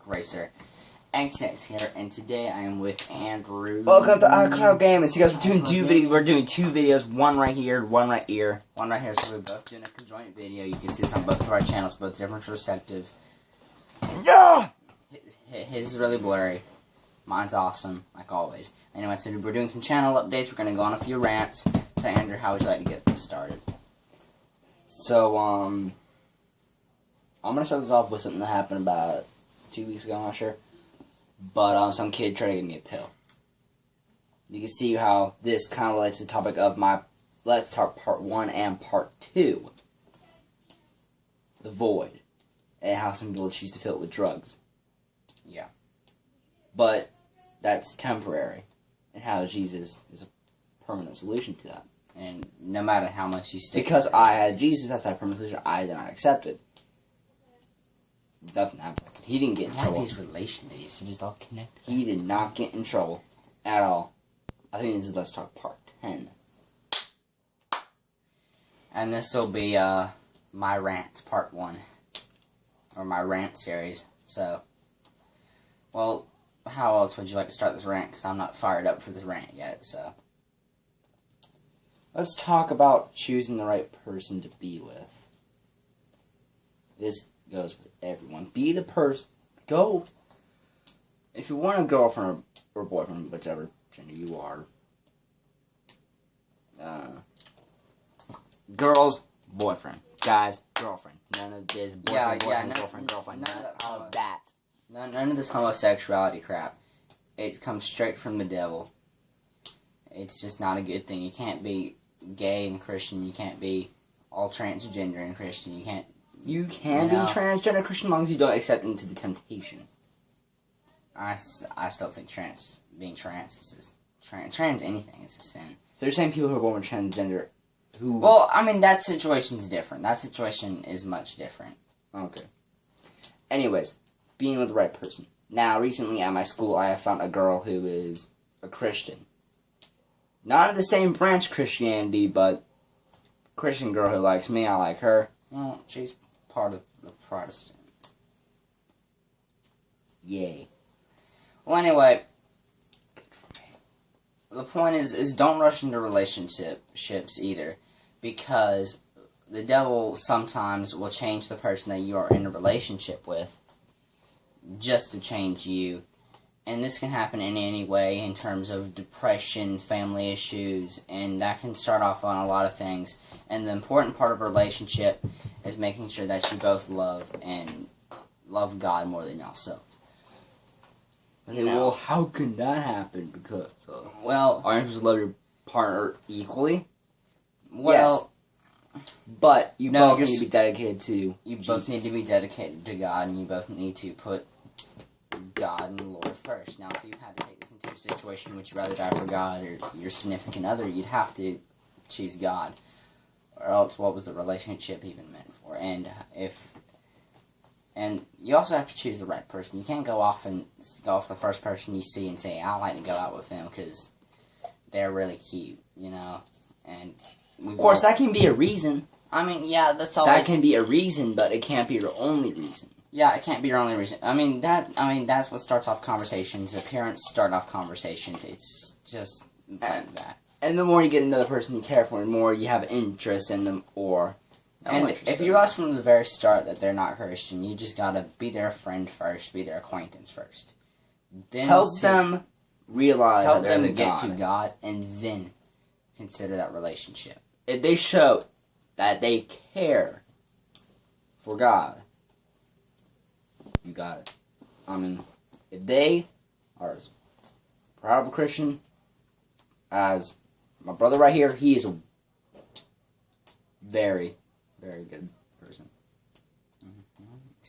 Racer XX here, and today I am with Andrew. Welcome to iCloud Gaming. So, guys, we're doing two videos. One right here, one right here. One right here. So we're both doing a conjoint video. You can see this on both of our channels, both different perspectives. Yeah. His is really blurry. Mine's awesome, like always. Anyway, so we're doing some channel updates. We're gonna go on a few rants. So, Andrew, how would you like to get this started? So, I'm gonna start this off with something that happened about 2 weeks ago. I'm not sure, but some kid tried to give me a pill. You can see how this kind of relates to the topic of my Let's Talk Part 1 and Part 2. The void, and how some people choose to fill it with drugs. Yeah. But that's temporary, and how Jesus is a permanent solution to that. And no matter how much you stick, because I had Jesus as that permanent solution, I did not accept it. Nothing happened. He didn't get in trouble. These relations, just all connected. He did not get in trouble at all. I think this is Let's Talk Part 10. And this will be my rant Part 1, or my rant series. So, well, how else would you like to start this rant? Because I'm not fired up for this rant yet. So, let's talk about choosing the right person to be with. This goes with everyone. Be the person. Go. If you want a girlfriend or boyfriend, whichever gender you are. Girls, boyfriend. Guys, girlfriend. None of this boyfriend, girlfriend. None of that. None of this homosexuality crap. It comes straight from the devil. It's just not a good thing. You can't be gay and Christian. You can't be all transgender and Christian. You can be transgender Christian as long as you don't accept into the temptation. I still think being trans is trans anything is a sin. So you're saying people who are born with transgender who... Well, I mean, that situation's different. That situation is much different. Okay. Anyways, being with the right person. Now, recently at my school, I have found a girl who is a Christian. Not of the same branch Christianity, but Christian girl who likes me, I like her. Well, she's part of the Protestant. Yay. Well, anyway, the point is don't rush into relationships either, because the devil sometimes will change the person that you are in a relationship with just to change you. And this can happen in any way in terms of depression, family issues, and that can start off on a lot of things. And the important part of a relationship is making sure that you both love God more than yourselves. Well, how can that happen? Because, well, aren't you supposed to love your partner equally? Well, yes. But you both need to be dedicated to Jesus. Both need to be dedicated to God, and you both need to put God and the Lord first. Now, if you had to take this into a situation, would you rather die for God or your significant other, you'd have to choose God. Or else, what was the relationship even meant for? And you also have to choose the right person. You can't go off the first person you see and say, "I like to go out with them because they're really cute," you know. And of course, that can be a reason. I mean, yeah, that's always... That can be a reason, but it can't be your only reason. Yeah, it can't be your only reason. I mean, that's what starts off conversations. The parents start off conversations. It's just like that. And the more you get to know the person you care for, the more you have interest in them, or... And if you realize from the very start that they're not Christian, you just gotta be their friend first, be their acquaintance first. Then help them realize help that they're them get God. to God, and then consider that relationship. If they show that they care for God, you got it. I mean, if they are as proud of a Christian as my brother right here, he is a very, very good person.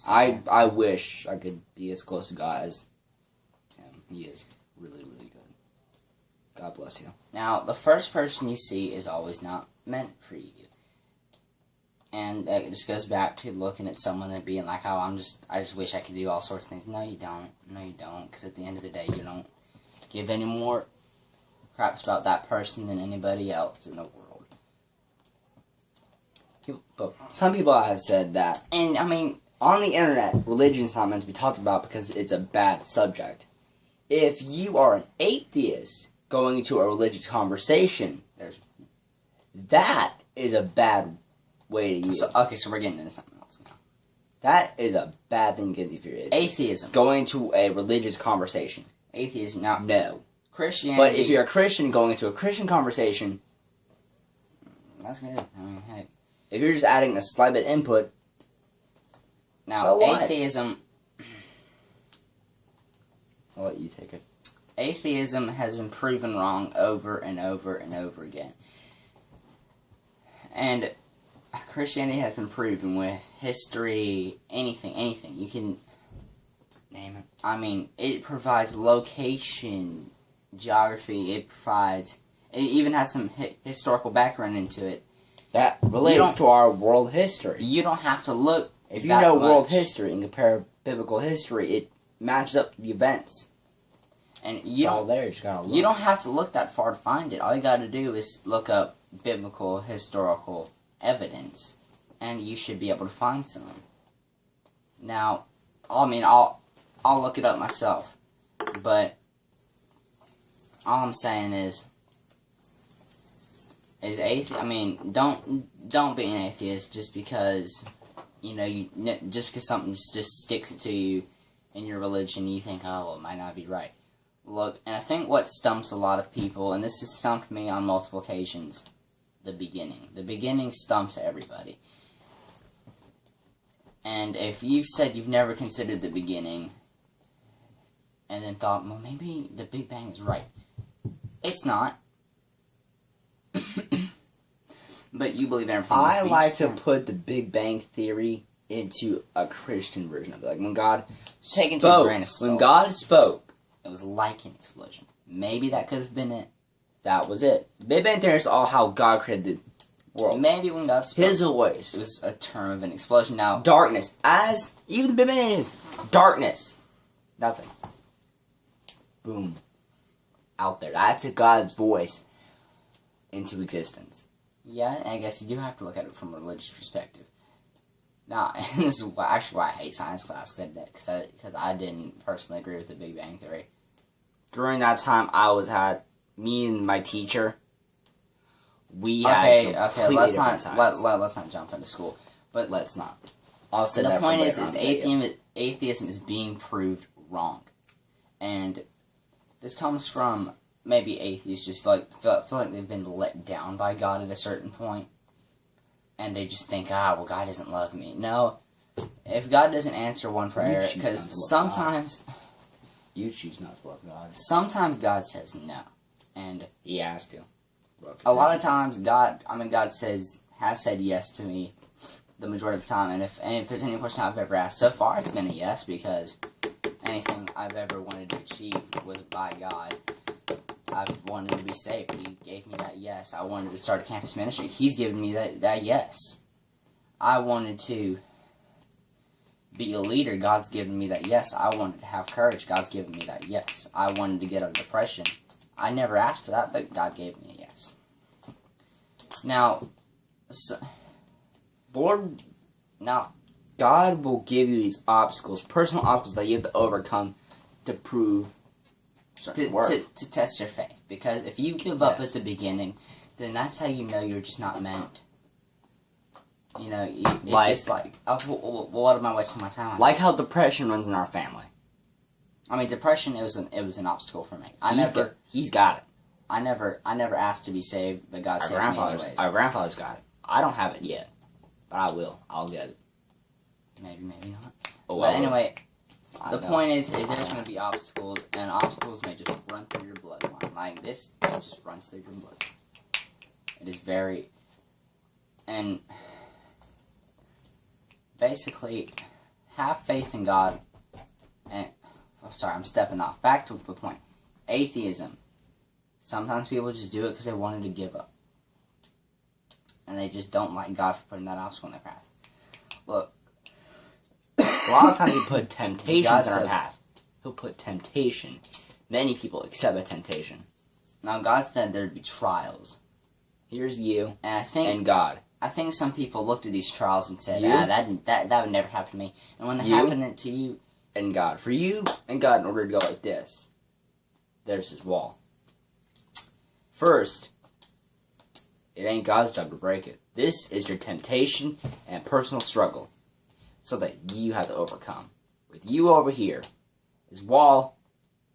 I wish I could be as close to God as him. He is really, really good. God bless you. Now, the first person you see is always not meant for you. And it just goes back to looking at someone and being like, "Oh, I just wish I could do all sorts of things." No, you don't. No, you don't. Because at the end of the day, you don't give any more craps about that person than anybody else in the world. Some people have said that. And, I mean, on the internet, religion's not meant to be talked about because it's a bad subject. If you are an atheist going into a religious conversation, that is a bad way to use it. Okay, so we're getting into something else now. That is a bad thing to get if you're Atheism. going into a religious conversation. Atheism. Now, No. Christianity. But if you're a Christian going into a Christian conversation, that's good. I mean, hey. if you're just adding a slight bit input, Now, so what? atheism. I'll let you take it. Atheism has been proven wrong over and over and over again. And Christianity has been proven with history, anything. You can Name it. I mean, it provides location, geography, it even has some historical background into it. That relates to our world history. You don't have to look If you that know much. world history and compare biblical history, it matches up the events. And It's all there, you just gotta look. you don't have to look that far to find it. All you gotta do is look up biblical, historical evidence, and you should be able to find some. Now, I'll look it up myself, but all I'm saying is don't be an atheist just because just because something just sticks it to you in your religion. You think, oh, well, it might not be right. Look, and I think what stumps a lot of people, and this has stumped me on multiple occasions, the beginning. The beginning stumps everybody. And if you've said you've never considered the beginning, and then thought, well, maybe the Big Bang is right. It's not. But you believe everything. I like to put the Big Bang Theory into a Christian version of it. Like when God Take it to a spoke, grain of salt. when God spoke, It was like an explosion. Maybe that could have been it. that was it. The Big Bang Theory is all how God created the world. Maybe when God spoke, His it voice. was a term of an explosion. Now, Darkness. As even the Big Bang Theory is. Darkness. Nothing. Boom. Out there. That's a God's voice into existence. yeah, I guess you do have to look at it from a religious perspective. Now, and this is actually why I hate science class, because I didn't personally agree with the Big Bang Theory. During that time, me and my teacher, we had Okay, completely let's different not sides. let's not jump into school. But Let's not. I'll say the that point for is later on. atheism is being proved wrong, and this comes from maybe atheists just feel like they've been let down by God at a certain point, and they just think, well, God doesn't love me. No, if God doesn't answer one prayer, choose not to because love sometimes You choose not to love God. sometimes God says no, and He has to. a lot of times God has said yes to me the majority of the time, and if there's any question I've ever asked so far, it's been a yes, because anything I've ever wanted to achieve was by God. I've wanted to be saved. He gave me that yes. I wanted to start a campus ministry. He's given me that yes. I wanted to be a leader. God's given me that yes. I wanted to have courage. God's given me that yes. I wanted to get out of depression. I never asked for that, but God gave me a yes. Now, Lord, now, God will give you these obstacles, personal obstacles that you have to overcome to prove certain worth. to test your faith. Because if you give up Yes. at the beginning, then that's how you know you're just not meant. It's just like, well, what am I wasting my time on? Like how depression runs in our family. I mean, depression, it was an obstacle for me. He's got it. I never asked to be saved, but God saved me anyways. Our grandfather's got it. I don't have it yet, but I will. I'll get it. Maybe not. Oh, But I will. anyway, I the know. point is there's going to be obstacles, and obstacles may just run through your bloodline. Like this, it just runs through your blood. It is very, and basically, have faith in God. And I'm stepping off. Back to the point. Atheism. Sometimes people just do it because they wanted to give up, and they just don't like God for putting that obstacle in their path. Look. A lot of times he put temptations God in our said- path. He'll put temptation. Many people accept the temptation. Now, God said there'd be trials. Here's you And I think and God. I think some people looked at these trials and said, You? that would never happen to me. And when it happened to you, and God. For you and God, in order to go like this, there's his wall. First, it ain't God's job to break it. This is your temptation and personal struggle, so that you have to overcome. With you over here, his wall,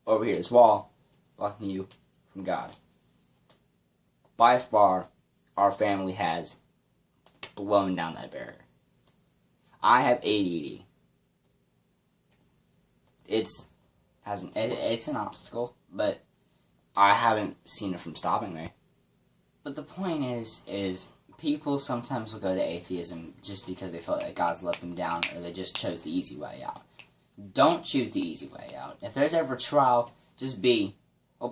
over here, his wall, blocking you from God. By far, our family has blown down that barrier. I have ADD. It's an obstacle, but I haven't seen it from stopping me. But the point is people sometimes will go to atheism just because they felt like God's let them down, or they just chose the easy way out. Don't choose the easy way out. If there's ever a trial, just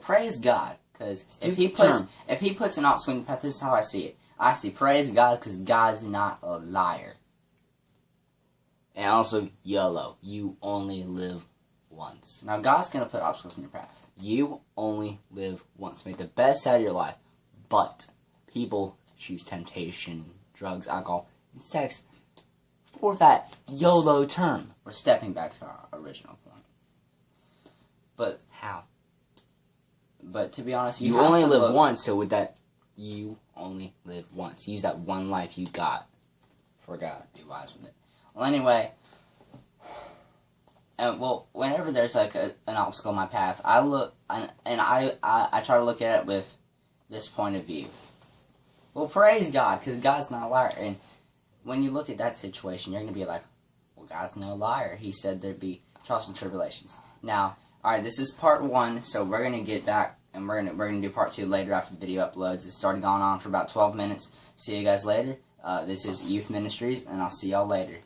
praise God, because if he puts an obstacle in your path, this is how I see it. I see praise God because God's not a liar. And also, YOLO. You only live once. Now God's gonna put obstacles in your path. You only live once. Make the best out of your life. But people choose temptation, drugs, alcohol, and sex for that YOLO term. We're stepping back to our original point. But how? But to be honest, you only live once, so with that, you only live once. Use that one life you got for God. Be wise with it. Well, anyway, whenever there's like an obstacle in my path, I look and I try to look at it with this point of view. Well, praise God, because God's not a liar. And when you look at that situation, you're going to be like, well, God's no liar. He said there'd be trials and tribulations. Now, alright, this is part 1, so we're going to get back, and we're gonna do part 2 later after the video uploads. It's already gone on for about 12 minutes. See you guys later. This is Youth Ministries, and I'll see y'all later.